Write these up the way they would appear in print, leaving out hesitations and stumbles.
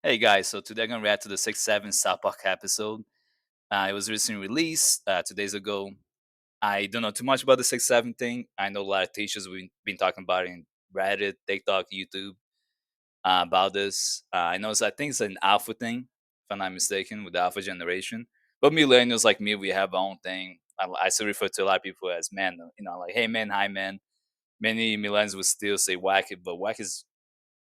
Hey guys, so today I'm gonna react to the 6-7 South Park episode. It was recently released 2 days ago. I don't know too much about the 6-7 thing. I know a lot of teachers we've been talking about it in Reddit, TikTok, YouTube about this. I think it's an alpha thing, if I'm not mistaken, with the alpha generation. But millennials like me, we have our own thing. I still refer to a lot of people as men. Like hey man, hi man. Many millennials would still say whack it, but whack is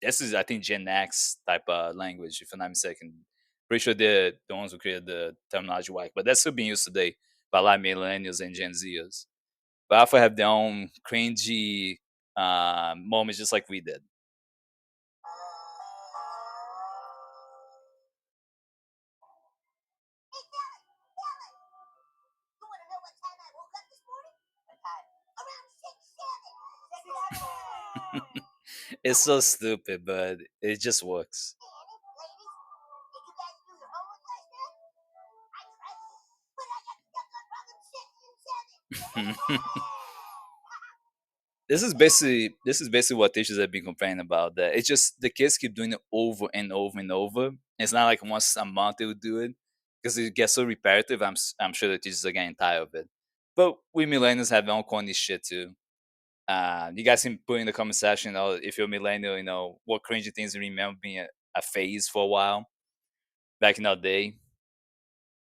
this is I think Gen X type of language, if I'm not mistaken. Pretty sure they're the ones who created the terminology white, but that's still being used today by a lot of millennials and Gen Zers. But Alpha have their own cringy moments, just like we did. It's so stupid, but it just works. This is basically what teachers have been complaining about. That it's just the kids keep doing it over and over and over. It's not like once a month they would do it because it gets so repetitive. I'm sure the teachers are getting tired of it. But we millennials have our own corny shit too. You guys can put in the comment section, if you're a millennial, what cringy things you remember being a phase for a while back in our day.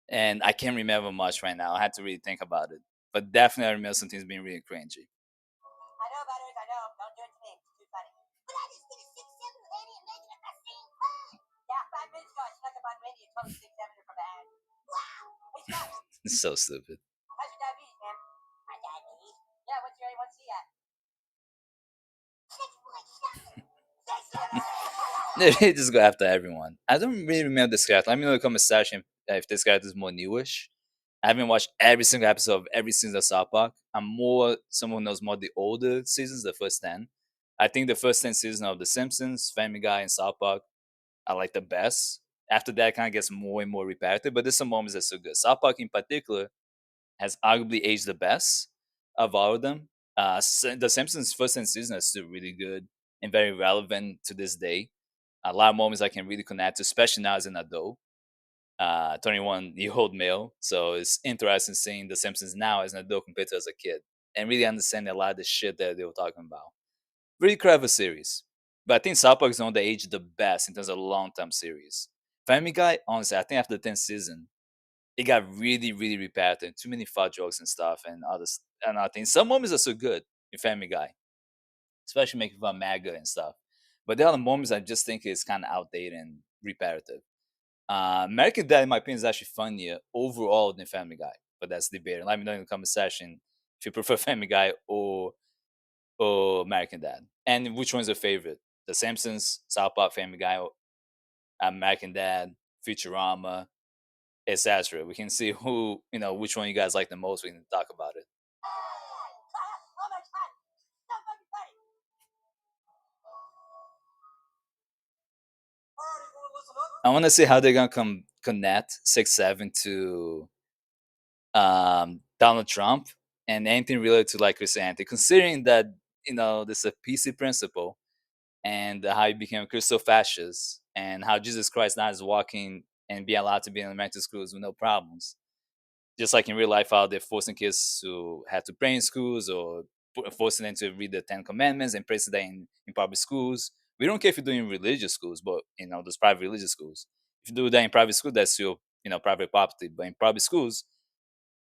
And I can't remember much right now. I had to really think about it. But definitely I remember some things being really cringy. It's so stupid. They just go after everyone. I don't really remember this character. Let me know in the comment section if this character is more newish. I haven't watched every single episode of every season of South Park. I'm more someone who knows more the older seasons, the first 10. I think the first 10 seasons of The Simpsons, Family Guy, and South Park I like the best. After that, it kind of gets more and more repetitive, but there's some moments that's so good. South Park in particular has arguably aged the best of all of them. The Simpsons first 10 season is still really good and very relevant to this day. A lot of moments I can really connect to, especially now as an adult, 21-year-old male. So it's interesting seeing The Simpsons now as an adult compared to as a kid and really understanding a lot of the shit that they were talking about. Really clever series. But I think South Park is the one that aged the best in terms of long term series. Family Guy, honestly, I think after the 10th season, it got really, really repetitive. Too many fart jokes and stuff and others and other things. Some moments are so good in Family Guy, especially making fun of MAGA and stuff. But there are moments I just think it's kind of outdated and repetitive. American Dad, in my opinion, is actually funnier overall than Family Guy. But that's debated. Let me know in the comment section if you prefer Family Guy or American Dad. And which one's your favorite? The Simpsons, South Park, Family Guy, or American Dad, Futurama, etc. We can see which one you guys like the most. We can talk about it. I want to see how they're gonna connect 6-7 to Donald Trump and anything related to like Christianity, considering that this is a PC principle and how he became a Christo fascist and how Jesus Christ now is walking and being allowed to be in elementary schools with no problems. Just like in real life, how they're forcing kids to have to pray in schools or forcing them to read the Ten Commandments and praise that in public schools. We don't care if you're doing religious schools, but those private religious schools. If you do that in private school, that's still private property. But in public schools,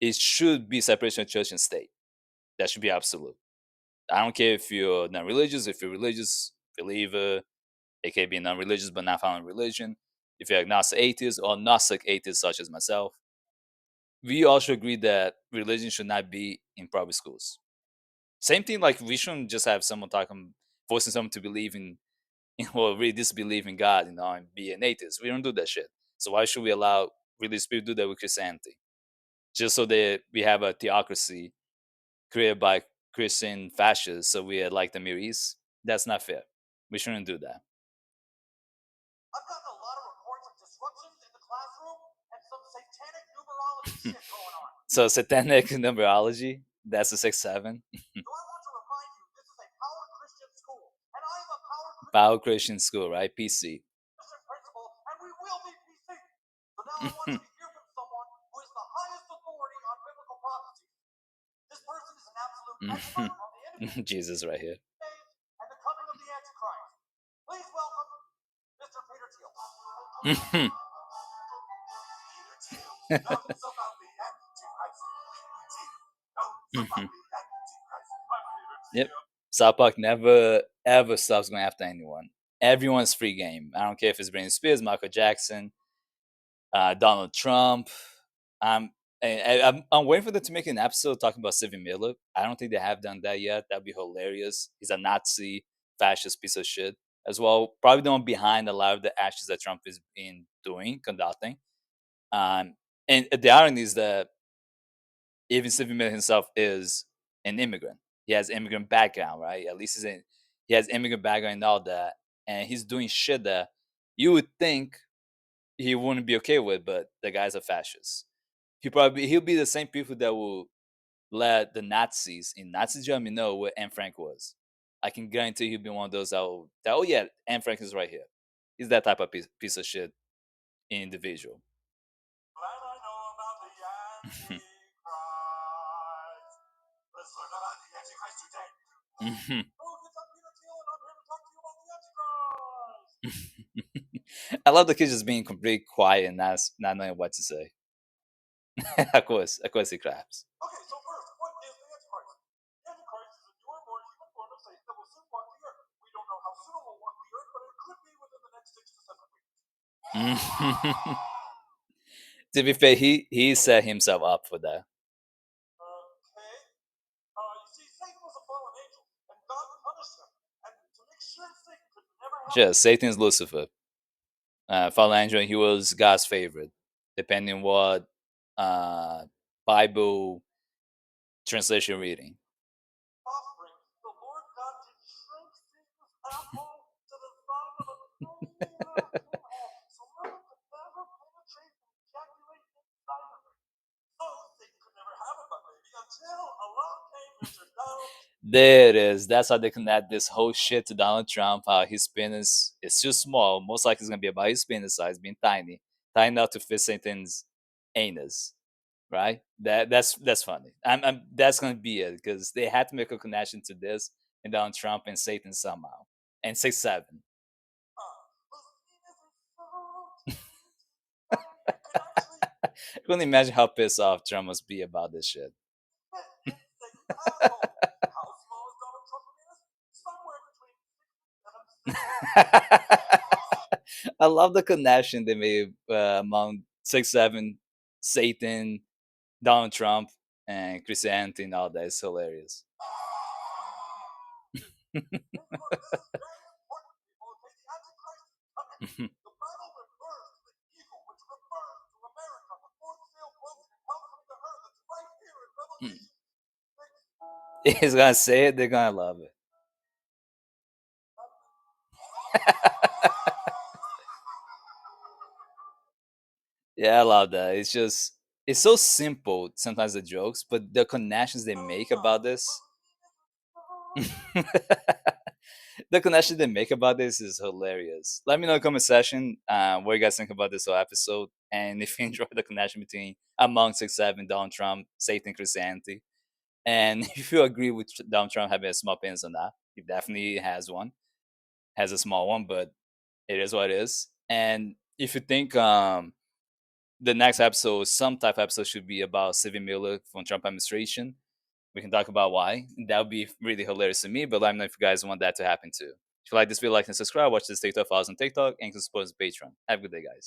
it should be separation of church and state. That should be absolute. I don't care if you're non-religious, if you're religious believer, aka being non-religious but not following religion. If you're agnostic atheist or gnostic atheist such as myself, we all should agree that religion should not be in public schools. Same thing, like we shouldn't just have someone talking, forcing someone to believe in, or really disbelieve in God, and be an atheist. We don't do that shit. So why should we allow religious people to do that with Christianity? Just so that we have a theocracy created by Christian fascists, so we are like the Middle East? That's not fair. We shouldn't do that. So satanic numerology, that's a 6-7. Power Christian school, right? PC. Jesus, right here. Yep. South Park never ever stops going after anyone. Everyone's free game. I don't care if it's Britney Spears, Michael Jackson, Donald Trump. Um, I'm waiting for them to make an episode talking about Stephen Miller. I don't think they have done that yet. That'd be hilarious. He's a Nazi fascist piece of shit as well. Probably the one behind a lot of the actions that Trump is been doing, conducting. Um, and the irony is that even Stephen Miller himself is an immigrant. He has immigrant background, right? At least he has immigrant background and all that, and he's doing shit that you would think he wouldn't be okay with, but the guy's a fascist. He'll be the same people that will let the Nazis in Nazi Germany know where Anne Frank was. I can guarantee he'll be one of those that oh yeah, Anne Frank is right here. He's that type of piece of shit individual. Mhm. I love the kids just being completely quiet and not knowing what to say. Of course, he claps. To be fair, he set himself up for that. Sure, Satan's Lucifer. Fallen angel, he was God's favorite, depending what uh, Bible translation reading. There it is. That's how they connect this whole shit to Donald Trump. How his penis is too small. Most likely, it's gonna be about his penis size being tiny, tiny enough to fit Satan's anus. Right? That's funny. That's gonna be it because they had to make a connection to this and Donald Trump and Satan somehow. And 6'7". I couldn't imagine how pissed off Trump must be about this shit. I love the connection they made among 6'7", Satan, Donald Trump, and Christianity and all that. It's hilarious. He's gonna say it, they're gonna love it. Yeah, I love that. It's so simple sometimes the jokes, but the connections they make about this. The connection they make about this is hilarious. Let me know in the comment section what you guys think about this whole episode, and if you enjoy the connection between among 6'7", Donald Trump, Satan, Christianity, and if you agree with Donald Trump having a small penis or not. He definitely has one, has a small one, but it is what it is. And if you think the next episode, some type of episode should be about Stephen Miller from Trump administration. We can talk about why. That would be really hilarious to me, but let me know if you guys want that to happen too. If you like this video, like and subscribe. Watch this TikTok, follow us on TikTok, and support us on Patreon. Have a good day, guys.